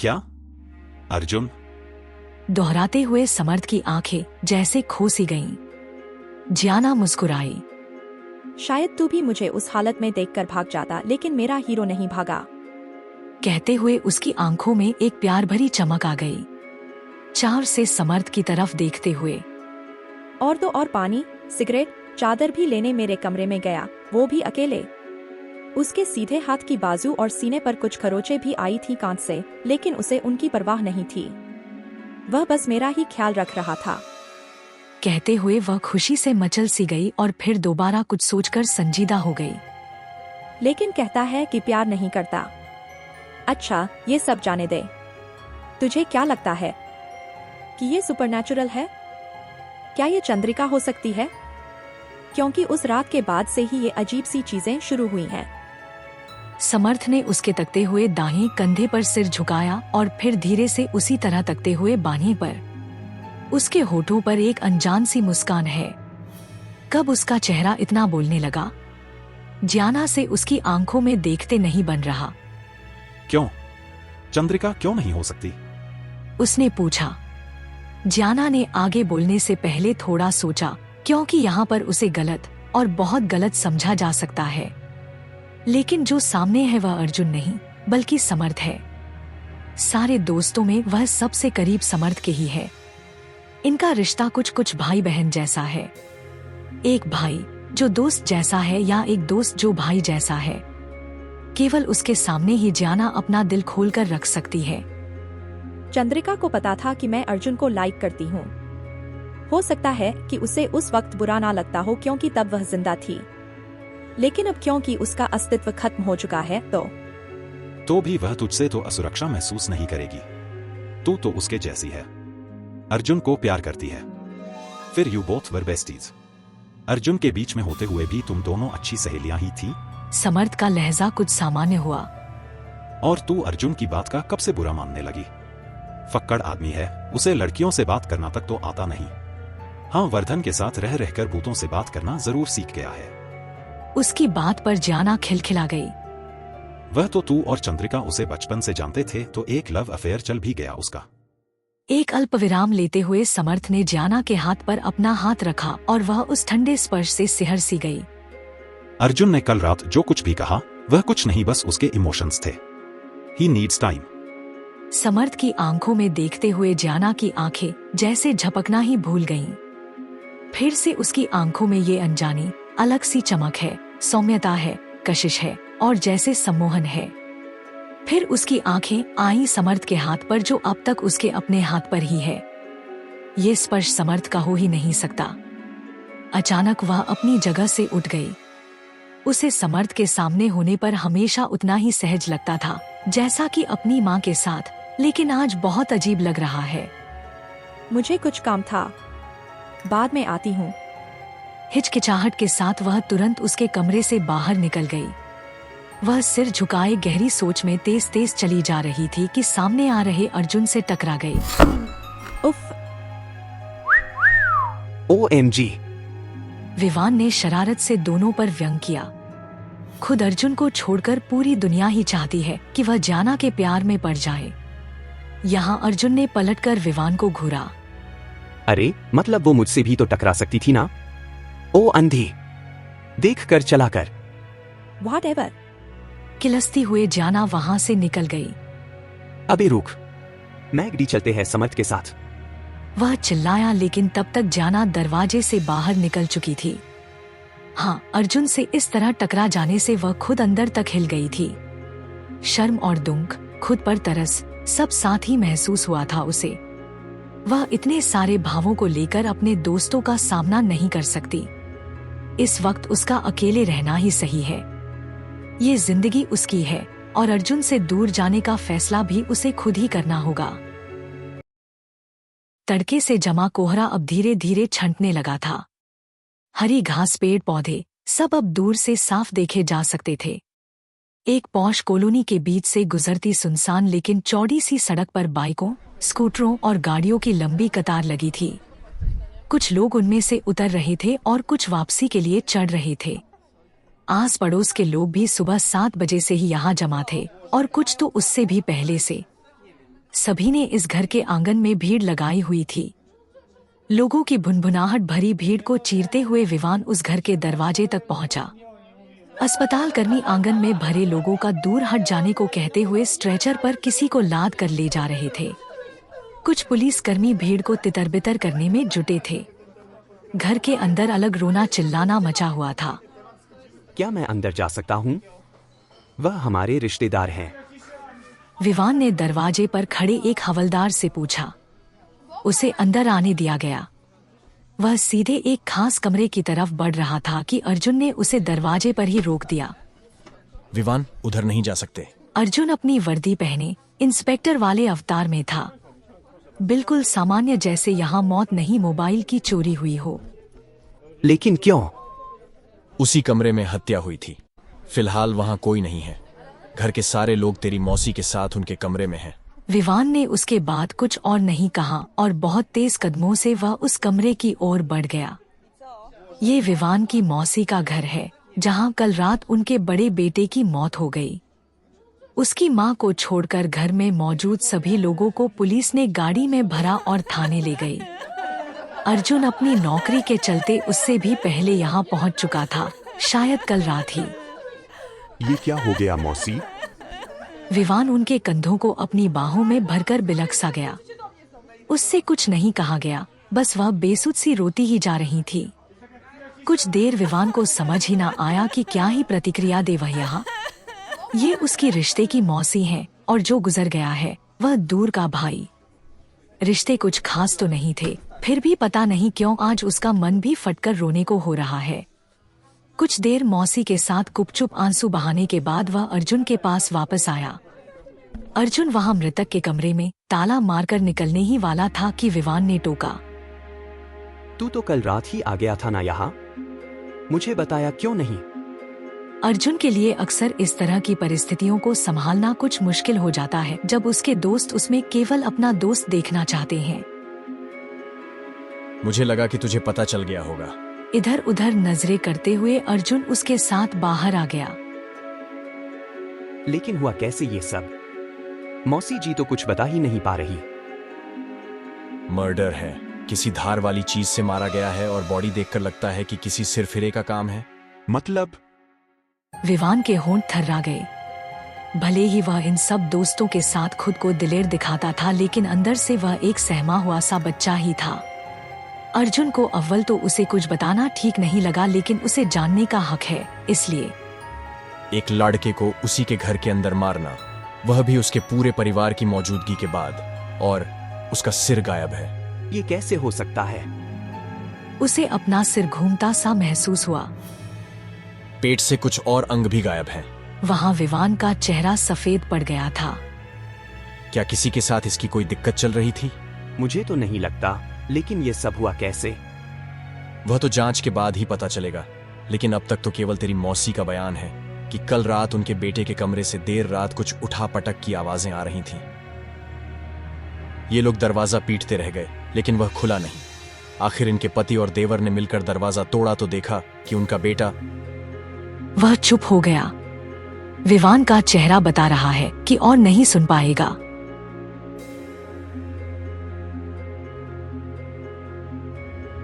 क्या? अर्जुन? दोहराते हुए समर्थ की आंखें जैसे खो सी गईं। जियाना मुस्कुराई। शायद तू भी मुझे उस हालत में देखकर भाग जाता, लेकिन मेरा हीरो नहीं भागा। कहते हुए उसकी आंखों में एक प्यार भरी चमक आ गई। चार से समर्थ की तरफ देखते हुए। और तो और पानी, सिगरेट, चादर भी लेने मेरे कमरे में गया, वो भी अकेले। उसके सीधे हाथ की बाजू और सीने पर कुछ खरोंचें भी आई थी कांच से, लेकिन उसे उनकी परवाह नहीं थी। वह बस मेरा ही ख्याल रख रहा था। कहते हुए वह खुशी से मचल सी गई और फिर दोबारा कुछ सोचकर संजीदा हो गई। लेकिन कहता है कि प्यार नहीं करता। अच्छा, ये सब जाने दे। तुझे क्या लगता है कि ये सुपरनैचुरल है? क्या ये चंद्रिका हो सकती है? क्योंकि उस रात के बाद से ही ये अजीब सी चीजें शुरू हुई हैं। समर्थ ने उसके तकते हुए दाहिने कंधे पर सिर झुकाया और फिर धीरे से उसी तरह तकते हुए बाहें पर। उसके होठों पर एक अनजान सी मुस्कान है। कब उसका चेहरा इतना बोलने लगा? जियाना से उसकी आंखों में देखते नहीं बन रहा। क्यों? चंद्रिका क्यों नहीं हो सकती? उसने पूछा। जियाना ने आगे बोलने से पहले थोड़ा सोचा, क्योंकि यहाँ पर उसे गलत और बहुत गलत समझा जा सकता है। लेकिन जो सामने है वह अर्जुन नहीं बल्कि समर्थ है। सारे दोस्तों में वह सबसे करीब समर्थ के ही है। इनका रिश्ता कुछ कुछ भाई बहन जैसा है। एक भाई जो दोस्त जैसा है या एक दोस्त जो भाई जैसा है। केवल उसके सामने ही जियाना अपना दिल खोलकर रख सकती है। चंद्रिका को पता था कि मैं अर्जुन को लाइक करती हूँ। हो सकता है कि उसे उस वक्त बुरा ना लगता हो क्योंकि तब वह जिंदा थी, लेकिन अब क्योंकि उसका अस्तित्व खत्म हो चुका है तो भी वह तुझसे तो असुरक्षा महसूस नहीं करेगी। तू तो उसके जैसी है। अर्जुन को प्यार करती है। फिर you both were besties. Arjun के बीच में होते हुए भी तुम दोनों अच्छी सहेलियां ही थी। समर्थ का लहजा कुछ सामान्य हुआ। और तू अर्जुन की बात का कब से बुरा मानने लगी? फक्कड़ आदमी है, उसे लड़कियों से बात करना तक तो आता नहीं। हाँ, वर्धन के साथ रह रहकर भूतों से बात करना जरूर सीख गया है। उसकी बात पर जियाना खिलखिला गई। वह तो तू और चंद्रिका उसे बचपन से जानते थे, तो एक लव अफेयर चल भी गया उसका। एक अल्प विराम लेते हुए समर्थ ने जियाना के हाथ पर अपना हाथ रखा और वह उस ठंडे स्पर्श से सिहर सी गई। अर्जुन ने कल रात जो कुछ भी कहा वह कुछ नहीं, बस उसके इमोशंस थे। He needs time. समर्थ की आंखों में देखते हुए जियाना की आंखें जैसे झपकना ही भूल गईं। फिर से उसकी आंखों में ये अनजानी अलग सी चमक है, सौम्यता है, कशिश है और जैसे सम्मोहन है। फिर उसकी आंखें आई समर्थ के हाथ पर जो अब तक उसके अपने हाथ पर ही है। ये स्पर्श समर्थ का हो ही नहीं सकता। अचानक वह अपनी जगह से उठ गई। उसे समर्थ के सामने होने पर हमेशा उतना ही सहज लगता था जैसा कि अपनी माँ के साथ, लेकिन आज बहुत अजीब लग रहा है। मुझे कुछ काम था, बाद में आती हूँ। हिचकिचाहट के साथ वह तुरंत उसके कमरे से बाहर निकल गई। वह सिर झुकाए गहरी सोच में तेज तेज चली जा रही थी कि सामने आ रहे अर्जुन से टकरा गई। उफ! OMG! विवान ने शरारत से दोनों पर व्यंग किया। खुद अर्जुन को छोड़कर पूरी दुनिया ही चाहती है कि वह जियाना के प्यार में पड़ जाए। यहाँ अर्जुन ने पलटकर विवान को घूरा। अरे मतलब वो मुझसे भी तो टकरा सकती थी ना? ओ अंधी, देख कर चला कर। Whatever! किलसती हुए जियाना वहाँ से निकल गई। अबे रुक, मैगडी चलते हैं समर्थ के साथ। वह चिल्लाया, लेकिन तब तक जियाना दरवाजे से बाहर निकल चुकी थी। हाँ, अर्जुन से इस तरह टकरा जाने से वह खुद अंदर तक हिल गई थी। शर्म और दुख, खुद पर तरस, सब साथ ही महसूस हुआ था उसे। वह इतने सारे भावों को लेकर अपने दोस्तों का सामना नहीं कर सकती। इस वक्त उसका अकेले रहना ही सही है। ये जिंदगी उसकी है और अर्जुन से दूर जाने का फैसला भी उसे खुद ही करना होगा। तड़के से जमा कोहरा अब धीरे धीरे छंटने लगा था। हरी घास, पेड़ पौधे सब अब दूर से साफ देखे जा सकते थे। एक पॉश कॉलोनी के बीच से गुजरती सुनसान लेकिन चौड़ी सी सड़क पर बाइकों, स्कूटरों और गाड़ियों की लंबी कतार लगी थी। कुछ लोग उनमें से उतर रहे थे और कुछ वापसी के लिए चढ़ रहे थे। आस पड़ोस के लोग भी सुबह 7 बजे से ही यहाँ जमा थे और कुछ तो उससे भी पहले से। सभी ने इस घर के आंगन में भीड़ लगाई हुई थी। लोगों की भुनभुनाहट भरी भीड़ को चीरते हुए विवान उस घर के दरवाजे तक पहुंचा। अस्पताल कर्मी आंगन में भरे लोगों का दूर हट जाने को कहते हुए स्ट्रेचर पर किसी को लाद कर ले जा रहे थे। कुछ पुलिसकर्मी भीड़ को तितर-बितर करने में जुटे थे। घर के अंदर अलग रोना चिल्लाना मचा हुआ था। क्या मैं अंदर जा सकता हूँ? वह हमारे रिश्तेदार हैं। विवान ने दरवाजे पर खड़े एक हवलदार से पूछा। उसे अंदर आने दिया गया। वह सीधे एक खास कमरे की तरफ बढ़ रहा था कि अर्जुन ने उसे दरवाजे पर ही रोक दिया। विवान, उधर नहीं जा सकते। अर्जुन अपनी वर्दी पहने इंस्पेक्टर वाले अवतार में था, बिल्कुल सामान्य, जैसे यहाँ मौत नहीं मोबाइल की चोरी हुई हो। लेकिन क्यों? उसी कमरे में हत्या हुई थी। फिलहाल वहाँ कोई नहीं है। घर के सारे लोग तेरी मौसी के साथ उनके कमरे में हैं। विवान ने उसके बाद कुछ और नहीं कहा और बहुत तेज कदमों से वह उस कमरे की ओर बढ़ गया। ये विवान की मौसी का घर है, जहाँ कल रात उनके बड़े बेटे की मौत हो गई। उसकी मां को छोड़कर घर में मौजूद सभी लोगों को पुलिस ने गाड़ी में भरा और थाने ले गई। अर्जुन अपनी नौकरी के चलते उससे भी पहले यहाँ पहुँच चुका था, शायद कल रात ही। ये क्या हो गया मौसी? विवान उनके कंधों को अपनी बाहों में भरकर बिलख सा गया। उससे कुछ नहीं कहा गया, बस वह बेसुध सी रोती ही जा रही थी। कुछ देर विवान को समझ ही ना आया कि क्या ही प्रतिक्रिया दे वह यहाँ। ये उसकी रिश्ते की मौसी है और जो गुजर गया है वह दूर का भाई। रिश्ते कुछ खास तो नहीं थे, फिर भी पता नहीं क्यों आज उसका मन भी फटकर रोने को हो रहा है। कुछ देर मौसी के साथ गुपचुप आंसू बहाने के बाद वह अर्जुन के पास वापस आया। अर्जुन वहां मृतक के कमरे में ताला मारकर निकलने ही वाला था कि विवान ने टोका। तू तो कल रात ही आ गया था ना यहाँ? मुझे बताया क्यों नहीं? अर्जुन के लिए अक्सर इस तरह की परिस्थितियों को संभालना कुछ मुश्किल हो जाता है जब उसके दोस्त उसमें केवल अपना दोस्त देखना चाहते हैं। मुझे लगा कि तुझे पता चल गया होगा। इधर उधर नजरें करते हुए अर्जुन उसके साथ बाहर आ गया। लेकिन हुआ कैसे ये सब? मौसी जी तो कुछ बता ही नहीं पा रही। मर्डर है, किसी धार वाली चीज से मारा गया है और बॉडी देखकर लगता है कि किसी सिरफिरे का काम है। मतलब? विवान के होंठ थर्रा गए। भले ही वह इन सब दोस्तों के साथ खुद को दिलेर दिखाता था, लेकिन अंदर से वह एक सहमा हुआ सा बच्चा ही था। अर्जुन को अव्वल तो उसे कुछ बताना ठीक नहीं लगा, लेकिन उसे जानने का हक है, इसलिए। एक लड़के को उसी के घर के अंदर मारना, वह भी उसके पूरे परिवार की मौजूदगी के बाद, और उसका सिर गायब है। ये कैसे हो सकता है? उसे अपना सिर घूमता सा महसूस हुआ। पेट से कुछ और अंग भी गायब हैं। वहाँ विवान का चेहरा सफेद पड़ गया था। क्या किसी के साथ इसकी कोई दिक्कत चल रही थी? मुझे तो नहीं लगता, लेकिन ये सब हुआ कैसे? वह तो जांच के बाद ही पता चलेगा, लेकिन अब तक तो केवल तेरी मौसी का बयान है कि कल रात उनके बेटे के कमरे से देर रात कुछ उठा पटक की आवाजें आ रही थीं। ये लोग दरवाजा पीटते रह गए, लेकिन वह खुला नहीं। आखिर इनके पति और देवर ने मिलकर दरवाजा तोड़ा तो देखा कि उनका बेटा। वह चुप हो गया। विवान का चेहरा बता रहा है कि और नहीं सुन पाएगा।